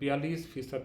42%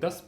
10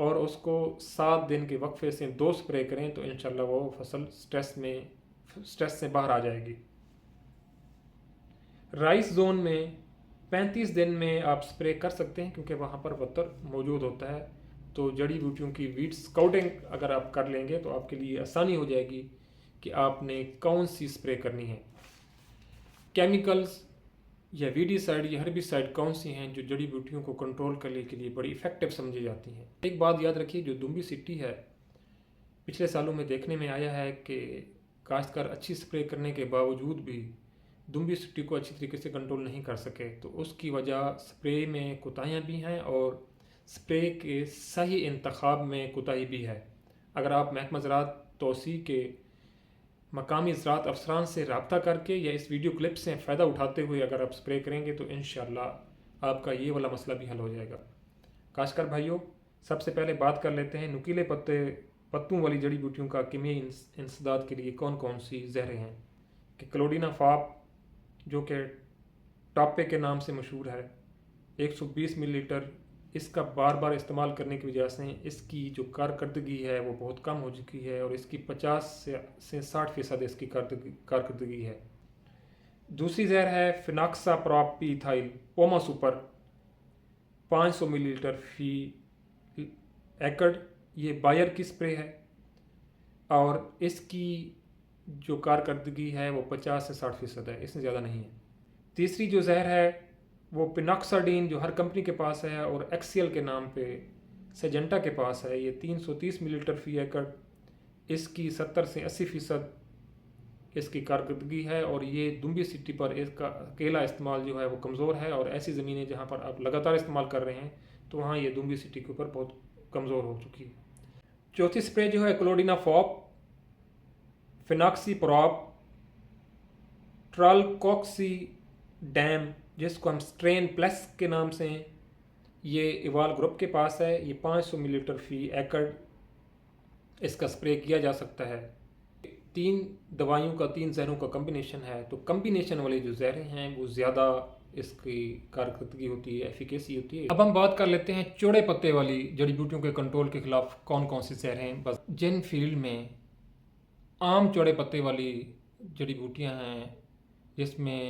اور اس کو 7 دن کے وقفے سے 2 سپرے کریں تو انشاءاللہ وہ فصل سٹریس سے باہر آ جائے گی۔ رائس زون میں 35 دن میں آپ سپرے کر سکتے ہیں کیونکہ وہاں پر وتر موجود ہوتا ہے، تو جڑی بوٹیوں کی ویڈ سکاؤٹنگ اگر آپ کر لیں گے تو آپ کے لیے آسانی ہو جائے گی کہ آپ نے کون سی سپرے کرنی ہے۔ کیمیکلز یا ویڈی سائڈ یا ہربی سائڈ کون سی ہیں جو جڑی بوٹیوں کو کنٹرول کرنے کے لیے بڑی افیکٹو سمجھی جاتی ہیں؟ ایک بات یاد رکھیے، جو دمبی سٹی ہے پچھلے سالوں میں دیکھنے میں آیا ہے کہ کاشتکار اچھی سپرے کرنے کے باوجود بھی دمبی سٹی کو اچھی طریقے سے کنٹرول نہیں کر سکے، تو اس کی وجہ سپرے میں کوتاہیاں بھی ہیں اور سپرے کے صحیح انتخاب میں کوتاہی بھی ہے۔ اگر آپ محکمہ زراعت توسیع کے مقامی زراعت افسران سے رابطہ کر کے یا اس ویڈیو کلپ سے فائدہ اٹھاتے ہوئے اگر آپ سپرے کریں گے تو انشاءاللہ آپ کا یہ والا مسئلہ بھی حل ہو جائے گا۔ کاشتکار بھائیوں، سب سے پہلے بات کر لیتے ہیں نکیلے پتوں والی جڑی بوٹیوں کا کیمیائی انسداد کے لیے کون کون سی زہریں ہیں۔ کہ کلوڈینا فاپ جو کہ ٹاپے کے نام سے مشہور ہے، 120 ملی لیٹر، اس کا بار بار استعمال کرنے کی وجہ سے اس کی جو کارکردگی ہے وہ بہت کم ہو چکی ہے اور اس کی 50 سے 60% اس کی کارکردگی ہے۔ دوسری زہر ہے فیناکسا پراپ پی ایتھائل پوما سپر، 500 ملی لیٹر فی ایکڑ، یہ بائر کی سپرے ہے اور اس کی جو کارکردگی ہے وہ 50 سے 60% ہے، اس سے زیادہ نہیں ہے۔ تیسری جو زہر ہے وہ پیناکساڈین جو ہر کمپنی کے پاس ہے اور ایکسیل کے نام پہ سیجنٹا کے پاس ہے، یہ 330 ملی لیٹر فی ایکڑ، اس کی 70 سے 80% اس کی کارکردگی ہے اور یہ دمبی سٹی پر اس کا اکیلا استعمال جو ہے وہ کمزور ہے، اور ایسی زمینیں جہاں پر آپ لگاتار استعمال کر رہے ہیں تو وہاں یہ دمبی سٹی کے اوپر بہت کمزور ہو چکی ہے۔ چوتھی سپرے جو ہے کلوڈینا فاپ، فیناکسی پراپ، ٹرالکوکسی ڈیم جس کو ہم سٹرین پلس کے نام سے ہیں، یہ ایوال گروپ کے پاس ہے، یہ 500 ملی لیٹر فی ایکڑ اس کا سپرے کیا جا سکتا ہے۔ 3 دوائیوں کا 3 زہروں کا کمبینیشن ہے، تو کمبینیشن والی جو زہریں ہیں وہ زیادہ اس کی کارکردگی ہوتی ہے، ایفیکیسی ہوتی ہے۔ اب ہم بات کر لیتے ہیں چوڑے پتے والی جڑی بوٹیوں کے کنٹرول کے خلاف کون کون سی زہریں ہیں۔ بس جن فیلڈ میں عام چوڑے پتے والی جڑی بوٹیاں ہیں جس میں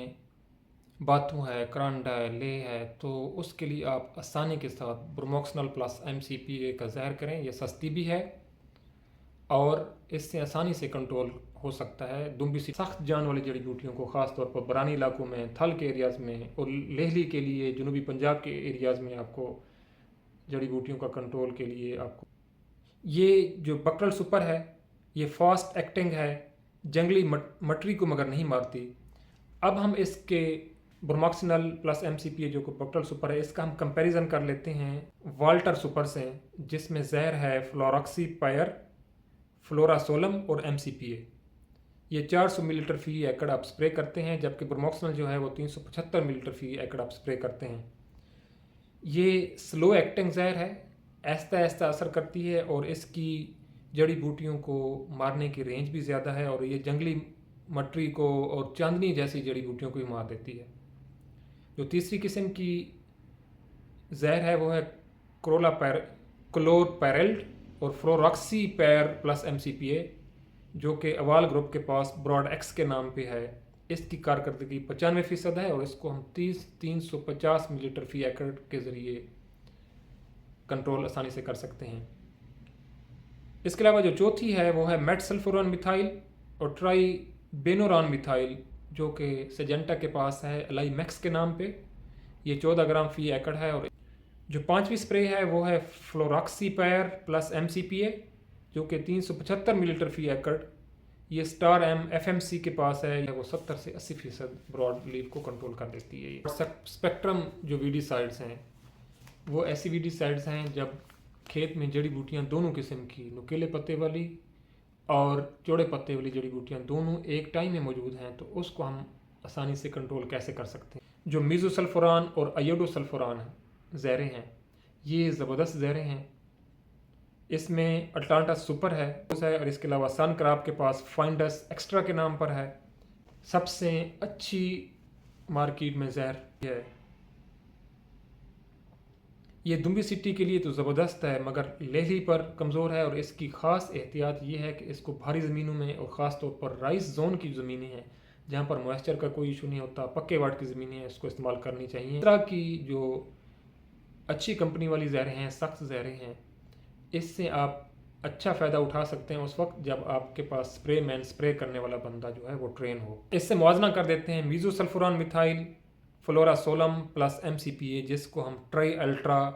باتو ہے، کرانڈا ہے، لے ہے، تو اس کے لیے آپ آسانی کے ساتھ بروموکسنل پلس MCPA کا زہر کریں، یہ سستی بھی ہے اور اس سے آسانی سے کنٹرول ہو سکتا ہے۔ دمبی سی سخت جان والی جڑی بوٹیوں کو خاص طور پر برانی علاقوں میں، تھل کے ایریاز میں اور لیہلی کے لیے جنوبی پنجاب کے ایریاز میں آپ کو جڑی بوٹیوں کا کنٹرول کے لیے آپ کو یہ جو بکٹرل سپر ہے یہ فاسٹ ایکٹنگ ہے، جنگلی مٹری کو مگر نہیں مارتی۔ اب ہم اس کے بروموکسنل پلس MCPA جو کہ بکٹرل سپر ہے اس کا ہم کمپیریزن کر لیتے ہیں والٹر سپر سے، جس میں زہر ہے فلوراکسی پائر، فلوراسولم اور MCPA۔ یہ 400 ملی لیٹر فی ایکڑ آپ سپرے کرتے ہیں، جبکہ بروموکسنل جو ہے وہ 375 ملی لیٹر فی ایکڑ آپ سپرے کرتے ہیں۔ یہ سلو ایکٹنگ زہر ہے، آہستہ آہستہ اثر کرتی ہے اور اس کی جڑی بوٹیوں کو مارنے کی رینج بھی زیادہ ہے اور یہ جنگلی مٹری کو اور چاندنی جیسی جڑی بوٹیوں کو بھی مار دیتی ہے۔ جو تیسری قسم کی زہر ہے وہ ہے کلور پیرلڈ اور فلوراکسی پیر پلس MCPA جو کہ اوال گروپ کے پاس براڈ ایکس کے نام پہ ہے۔ اس کی کارکردگی 95% ہے اور اس کو ہم 350 ملی لیٹر فی ایکڑ کے ذریعے کنٹرول آسانی سے کر سکتے ہیں۔ اس کے علاوہ جو چوتھی ہے وہ ہے میٹ سلفوران میتھائل اور ٹرائی بینوران میتھائل جو کہ سیجنٹا کے پاس ہے الائی میکس کے نام پہ، یہ 14 گرام فی ایکڑ ہے۔ اور جو 5ویں سپرے ہے وہ ہے فلوراکسی پائر پلس MCPA جو کہ 375 ملی لیٹر فی ایکڑ، یہ سٹار FMC کے پاس ہے، وہ 70 سے 80% براڈ لیف کو کنٹرول کر دیتی ہے۔ اسپیکٹرم جو ویڈی سائڈز ہیں وہ ایسی ویڈی سائڈز ہیں جب کھیت میں جڑی بوٹیاں دونوں قسم کی، نکیلے پتے والی اور چوڑے پتے والی جڑی بوٹیاں دونوں ایک ٹائم میں موجود ہیں، تو اس کو ہم آسانی سے کنٹرول کیسے کر سکتے ہیں۔ جو میزو سلفوران اور ایوڈو سلفوران زہریں ہیں یہ زبردست زہریں ہیں، اس میں اٹلانٹا سپر ہے اور اس کے علاوہ سن کراپ کے پاس فائنڈس ایکسٹرا کے نام پر ہے۔ سب سے اچھی مارکیٹ میں زہر ہے یہ دمبی سٹی کے لیے تو زبردست ہے، مگر لیہلی پر کمزور ہے، اور اس کی خاص احتیاط یہ ہے کہ اس کو بھاری زمینوں میں اور خاص طور پر رائس زون کی زمینیں ہیں جہاں پر موئسچر کا کوئی ایشو نہیں ہوتا، پکے واٹ کی زمینیں ہیں، اس کو استعمال کرنی چاہیے۔ اس طرح کی جو اچھی کمپنی والی زہریں ہیں، سخت زہریں ہیں، اس سے آپ اچھا فائدہ اٹھا سکتے ہیں اس وقت جب آپ کے پاس سپرے مین، سپرے کرنے والا بندہ جو ہے وہ ٹرین ہو۔ اس سے موازنہ کر دیتے ہیں mesosulfuron methyl florasulam plus M C P A, جس کو ہم ٹرائی الٹرا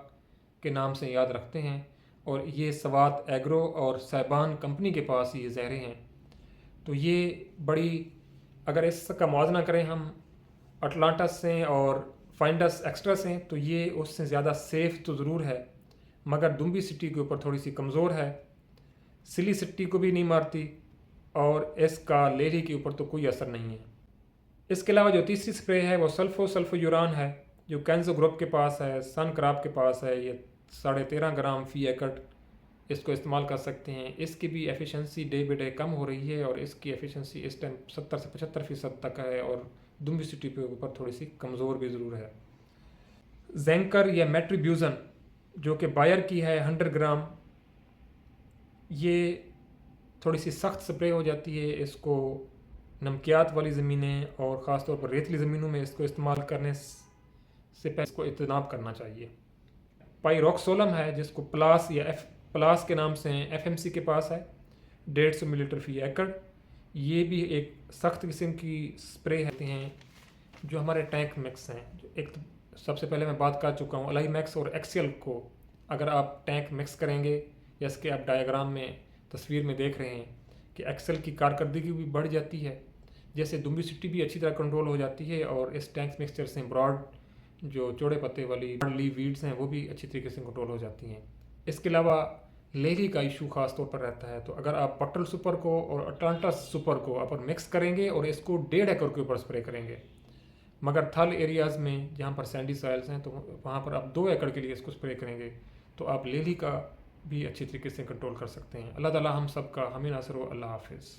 کے نام سے یاد رکھتے ہیں، اور یہ سوات ایگرو اور سیبان کمپنی کے پاس یہ زہریں ہیں۔ تو یہ بڑی، اگر اس کا موازنہ کریں ہم اٹلانٹس سے اور فائنڈس ایکسٹرا سے، تو یہ اس سے زیادہ سیف تو ضرور ہے، مگر دمبی سٹی کے اوپر تھوڑی سی کمزور ہے، سلی سٹی کو بھی نہیں مارتی، اور اس کا لیہلی کے اوپر تو کوئی اثر نہیں ہے۔ اس کے علاوہ جو تیسری سپرے ہے وہ سلفو یوران ہے، جو کینزو گروپ کے پاس ہے، سن کراب کے پاس ہے، یہ 13.5 گرام فی ایکڑ اس کو استعمال کر سکتے ہیں۔ اس کی بھی ایفیشنسی ڈے بائی ڈے کم ہو رہی ہے، اور اس کی ایفیشنسی اس ٹائم 70 سے 75% تک ہے، اور دمبی سٹی کے اوپر تھوڑی سی کمزور بھی ضرور ہے۔ زینکر یا میٹریبیوزن جو کہ بائر کی ہے 100 گرام، یہ تھوڑی سی سخت سپرے ہو جاتی ہے، اس کو نمکیات والی زمینیں اور خاص طور پر ریتلی زمینوں میں اس کو استعمال کرنے سے پہلے اس کو اجتناب کرنا چاہیے۔ پائروکسولم ہے جس کو پلاس یا ایف پلاس کے نام سے ایف ایم سی کے پاس ہے، 150 ملی لیٹر فی ایکڑ، یہ بھی ایک سخت قسم کی سپرے ہوتے ہیں جو ہمارے ٹینک مکس ہیں۔ ایک تو سب سے پہلے میں بات کر چکا ہوں الائی میکس اور ایکسیل کو، اگر آپ ٹینک مکس کریں گے، جیسے کہ آپ ڈائیگرام میں تصویر میں دیکھ رہے ہیں کہ ایکسل کی کارکردگی بھی بڑھ جاتی ہے، جیسے دمبی سٹی بھی اچھی طرح کنٹرول ہو جاتی ہے، اور اس ٹینک مکسچر سے براڈ جو چوڑے پتے والی لی ویڈز ہیں وہ بھی اچھی طریقے سے کنٹرول ہو جاتی ہیں۔ اس کے علاوہ لیہلی کا ایشو خاص طور پر رہتا ہے، تو اگر آپ پٹل سپر کو اور اٹلانٹا سپر کو آپ مکس کریں گے اور اس کو 1.5 ایکڑ کے اوپر سپرے کریں گے، مگر تھل ایریاز میں جہاں پر سینڈی سائلز ہیں تو وہاں پر آپ 2 ایکڑ کے لیے اس کو سپرے کریں گے، تو آپ لیہلی کا بھی اچھی طریقے سے کنٹرول کر سکتے ہیں۔ اللہ تعالی ہم سب کا حامی ناصر ہو۔ اللہ حافظ۔